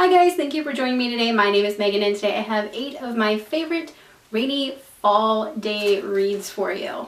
Hi guys, thank you for joining me today. My name is Megan and today I have 8 of my favorite rainy fall day reads for you.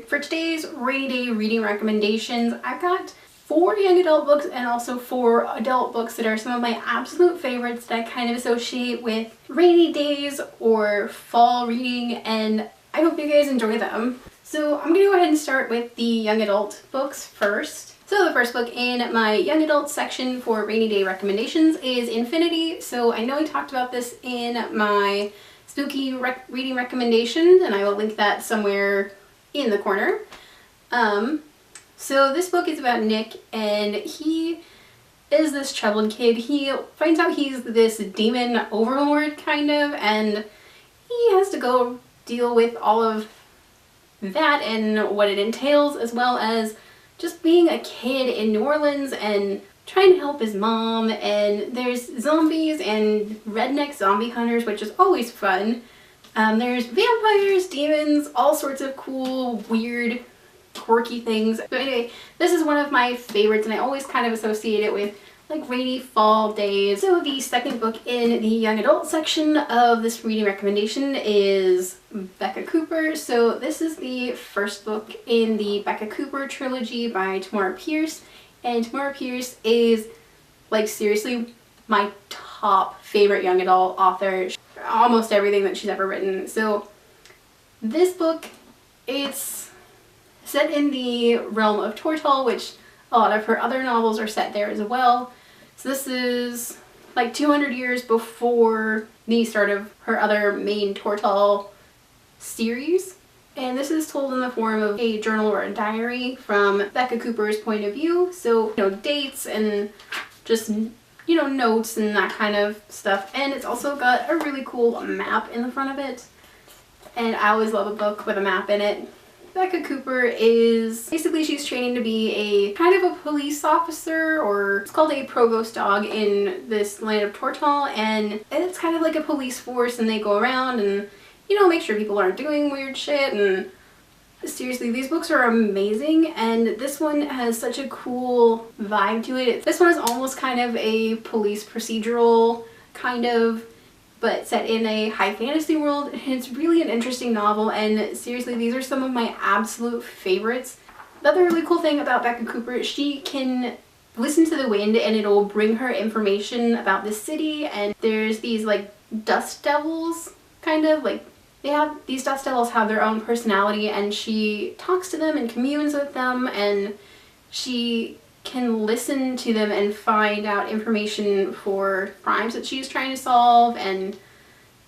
For today's rainy day reading recommendations, I've got 4 young adult books and also 4 adult books that are some of my absolute favorites that I kind of associate with rainy days or fall reading, and I hope you guys enjoy them. So I'm going to go ahead and start with the young adult books first. So the first book in my young adult section for rainy day recommendations is Infinity. So I know I talked about this in my spooky reading recommendations, and I will link that somewhere in the corner. So this book is about Nick, and he is this troubled kid. He finds out he's this demon overlord kind of, and he has to go deal with all of that and what it entails, as well as just being a kid in New Orleans and trying to help his mom. And there's zombies and redneck zombie hunters, which is always fun. There's vampires, demons, all sorts of cool, weird, quirky things. But anyway, this is one of my favorites, and I always kind of associate it with like rainy fall days. So the second book in the young adult section of this reading recommendation is Becca Cooper. So this is the first book in the Becca Cooper trilogy by Tamora Pierce, and Tamora Pierce is like seriously my top favorite young adult author. Almost everything that she's ever written. So this book, it's set in the realm of Tortall, which a lot of her other novels are set there as well. So this is like 200 years before the start of her other main Tortall series. And this is told in the form of a journal or a diary from Becca Cooper's point of view. So, dates and just, notes and that kind of stuff. And it's also got a really cool map in the front of it. And I always love a book with a map in it. Becca Cooper is basically, she's training to be a kind of a police officer, or it's called a provost dog in this land of Tortall, and it's kind of like a police force, and they go around and make sure people aren't doing weird shit. And seriously, these books are amazing, and this one has such a cool vibe to it. This one is almost kind of a police procedural kind of, but set in a high fantasy world. It's really an interesting novel, and seriously, these are some of my absolute favorites. The other really cool thing about Becca Cooper is she can listen to the wind and it'll bring her information about the city. And there's these like dust devils, kind of like, these dust devils have their own personality, and she talks to them and communes with them, and she can listen to them and find out information for crimes that she's trying to solve, and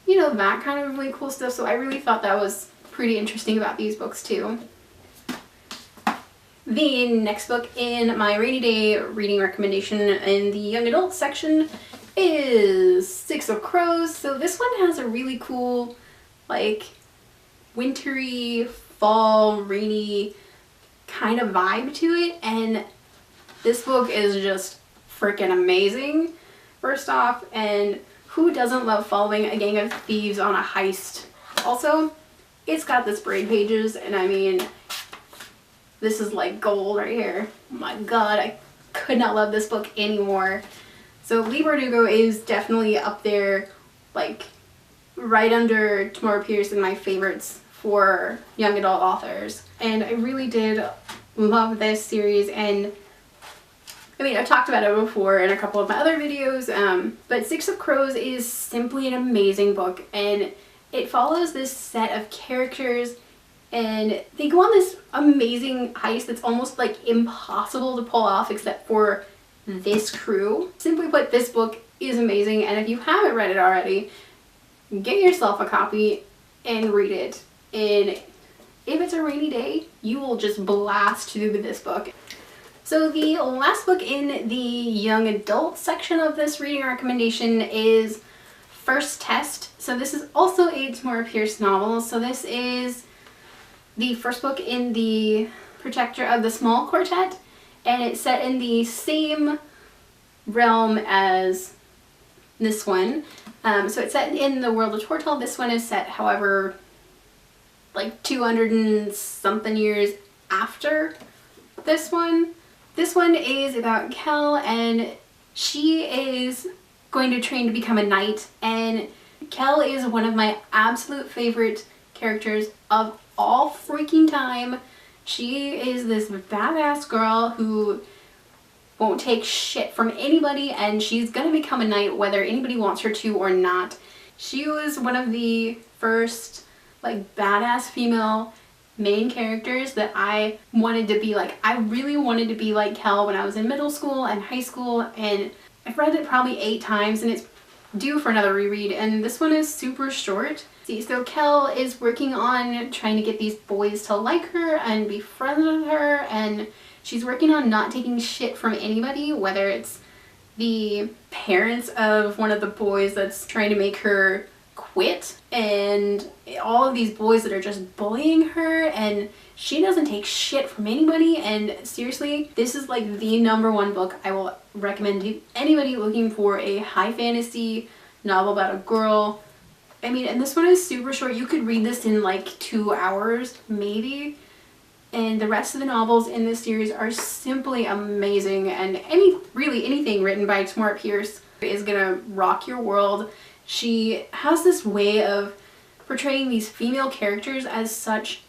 that kind of really cool stuff. So I really thought that was pretty interesting about these books too. The next book in my rainy day reading recommendation in the young adult section is 6 of Crows. So this one has a really cool like wintry, fall, rainy kind of vibe to it, and this book is just freaking amazing, first off, and who doesn't love following a gang of thieves on a heist? Also, it's got the sprayed pages, and I mean, this is like gold right here. Oh my god, I could not love this book anymore. So Lee Bardugo is definitely up there, like right under Tamora Pierce in my favorites for young adult authors. And I really did love this series, and I mean, I've talked about it before in a couple of my other videos, but 6 of Crows is simply an amazing book, and it follows this set of characters, and they go on this amazing heist that's almost like impossible to pull off except for this crew. Simply put, this book is amazing, and if you haven't read it already, get yourself a copy and read it. And if it's a rainy day, you will just blast through this book. So the last book in the young adult section of this reading recommendation is First Test. So this is also a Tamora Pierce novel. So this is the first book in the Protector of the Small Quartet, and it's set in the same realm as this one. So it's set in the world of Tortall. This one is set, however, like 200 and something years after this one. This one is about Kel, and She is going to train to become a knight, and Kel is one of my absolute favorite characters of all freaking time. She is this badass girl who won't take shit from anybody, and she's gonna become a knight whether anybody wants her to or not. She was one of the first like badass female main characters that I wanted to be like. I really wanted to be like Kel when I was in middle school and high school, and I've read it probably 8 times and it's due for another reread, and this one is super short. See, so Kel is working on trying to get these boys to like her and be friends with her, and she's working on not taking shit from anybody, whether it's the parents of one of the boys that's trying to make her quit, and all of these boys that are just bullying her, and she doesn't take shit from anybody. And seriously, this is like the #1 book I will recommend to anybody looking for a high fantasy novel about a girl. I mean, and this one is super short. You could read this in like 2 hours maybe. And the rest of the novels in this series are simply amazing, and really anything written by Tamora Pierce is gonna rock your world. She has this way of portraying these female characters as such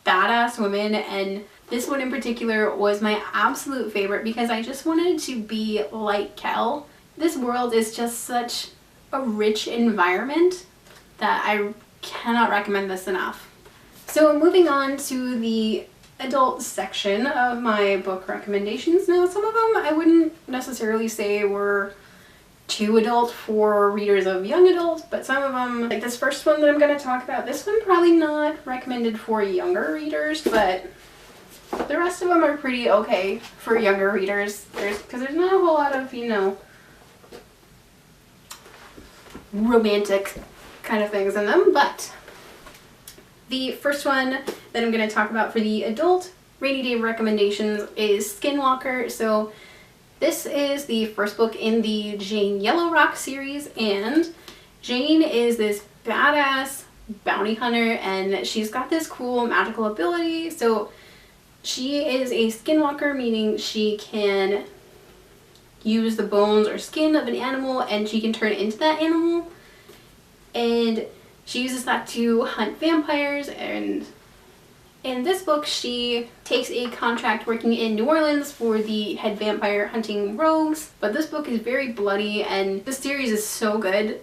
badass women, and this one in particular was my absolute favorite because I just wanted to be like Kel. This world is just such a rich environment that I cannot recommend this enough. So moving on to the adult section of my book recommendations. Now, some of them I wouldn't necessarily say were too adult for readers of young adult, but some of them, like this first one that I'm going to talk about, this one probably not recommended for younger readers, but the rest of them are pretty okay for younger readers. Because there's not a whole lot of, you know, romantic kind of things in them. But the first one that I'm going to talk about for the adult rainy day recommendations is Skinwalker. So this is the first book in the Jane Yellow Rock series, and Jane is this badass bounty hunter, and she's got this cool magical ability. So she is a skinwalker, meaning she can use the bones or skin of an animal and she can turn into that animal, and she uses that to hunt vampires. And in this book, she takes a contract working in New Orleans for the head vampire hunting rogues. But this book is very bloody, and this series is so good.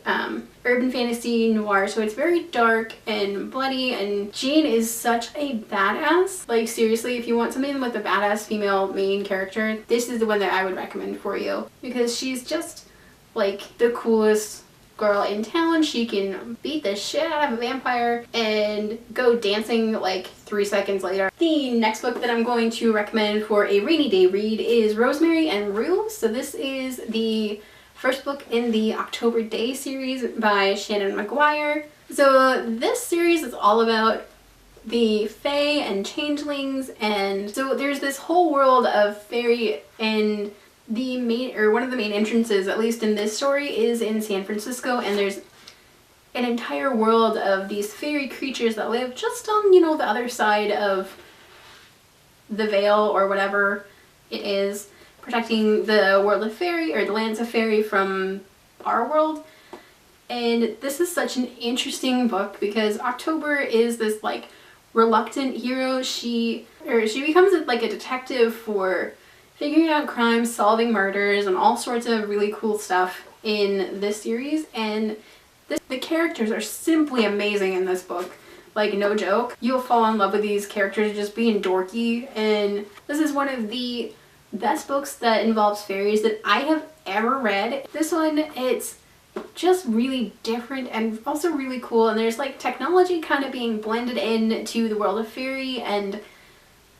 Urban fantasy noir, so it's very dark and bloody, and Jane is such a badass. Like seriously, if you want something with a badass female main character, this is the one that I would recommend for you, because she's just like the coolest girl in town. She can beat the shit out of a vampire and go dancing like 3 seconds later. The next book that I'm going to recommend for a rainy day read is Rosemary and Rules. So this is the first book in the October Day series by Shannon McGuire. So this series is all about the Fae and changelings, and so there's this whole world of fairy, and the main, or one of the main entrances, at least in this story, is in San Francisco, and there's an entire world of these fairy creatures that live just on, you know, the other side of the veil or whatever it is, protecting the world of fairy, or the lands of fairy, from our world. And this is such an interesting book because October is this like reluctant hero. She becomes like a detective for figuring out crimes, solving murders, and all sorts of really cool stuff in this series. And the characters are simply amazing in this book. Like, no joke. You'll fall in love with these characters just being dorky, and this is one of the best books that involves fairies that I have ever read. This one, it's just really different and also really cool, and there's like technology kind of being blended into the world of fairy, and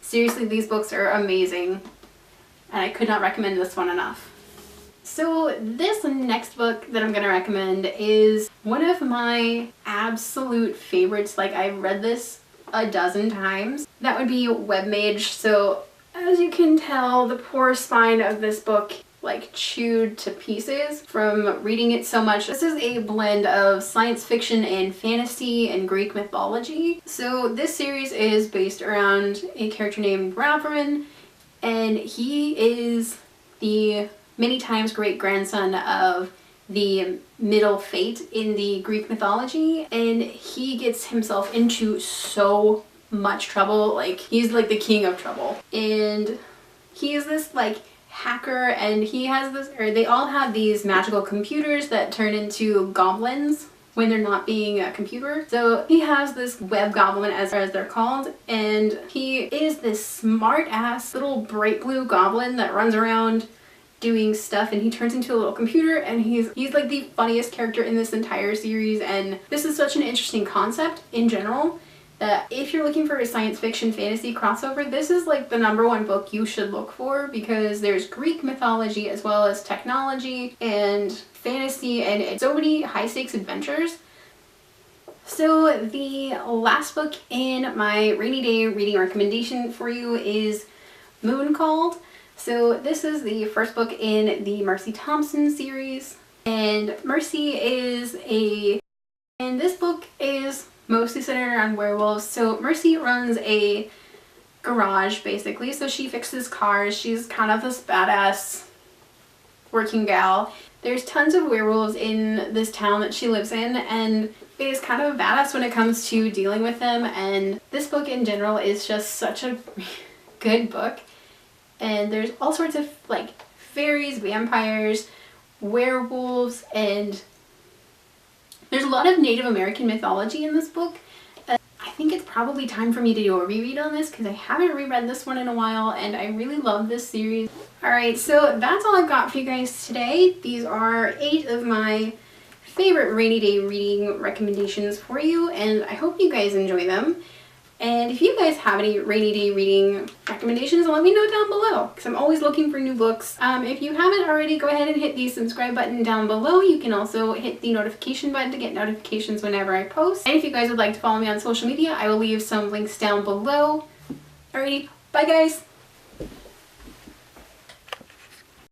seriously, these books are amazing. And I could not recommend this one enough. So this next book that I'm going to recommend is one of my absolute favorites. Like, I've read this a dozen times. That would be Mage. So as you can tell, the poor spine of this book like chewed to pieces from reading it so much. This is a blend of science fiction and fantasy and Greek mythology. So this series is based around a character named Ravrin, and he is the many times great-grandson of the middle fate in the Greek mythology, and he gets himself into so much trouble. Like, he's like the king of trouble, and he is this like hacker, and he has this, or they all have these magical computers that turn into goblins when they're not being a computer. So he has this web goblin, as they're called, and he is this smart ass little bright blue goblin that runs around doing stuff, and he turns into a little computer, and he's like the funniest character in this entire series. And this is such an interesting concept in general that if you're looking for a science fiction fantasy crossover, this is like the #1 book you should look for, because there's Greek mythology as well as technology and fantasy and so many high stakes adventures. So the last book in my rainy day reading recommendation for you is Moon Called. So this is the first book in the Mercy Thompson series, and this book is mostly centered around werewolves. So Mercy runs a garage basically, so she fixes cars. She's kind of this badass working gal. There's tons of werewolves in this town that she lives in, and it is kind of a badass when it comes to dealing with them. And this book in general is just such a good book. And there's all sorts of like fairies, vampires, werewolves, and there's a lot of Native American mythology in this book. I think it's probably time for me to do a reread on this, because I haven't reread this one in a while, and I really love this series. Alright, so that's all I've got for you guys today. These are 8 of my favorite rainy day reading recommendations for you, and I hope you guys enjoy them. And if you guys have any rainy day reading recommendations, let me know down below, because I'm always looking for new books. If you haven't already, go ahead and hit the subscribe button down below. You can also hit the notification button to get notifications whenever I post. And if you guys would like to follow me on social media, I will leave some links down below. Alrighty, bye guys!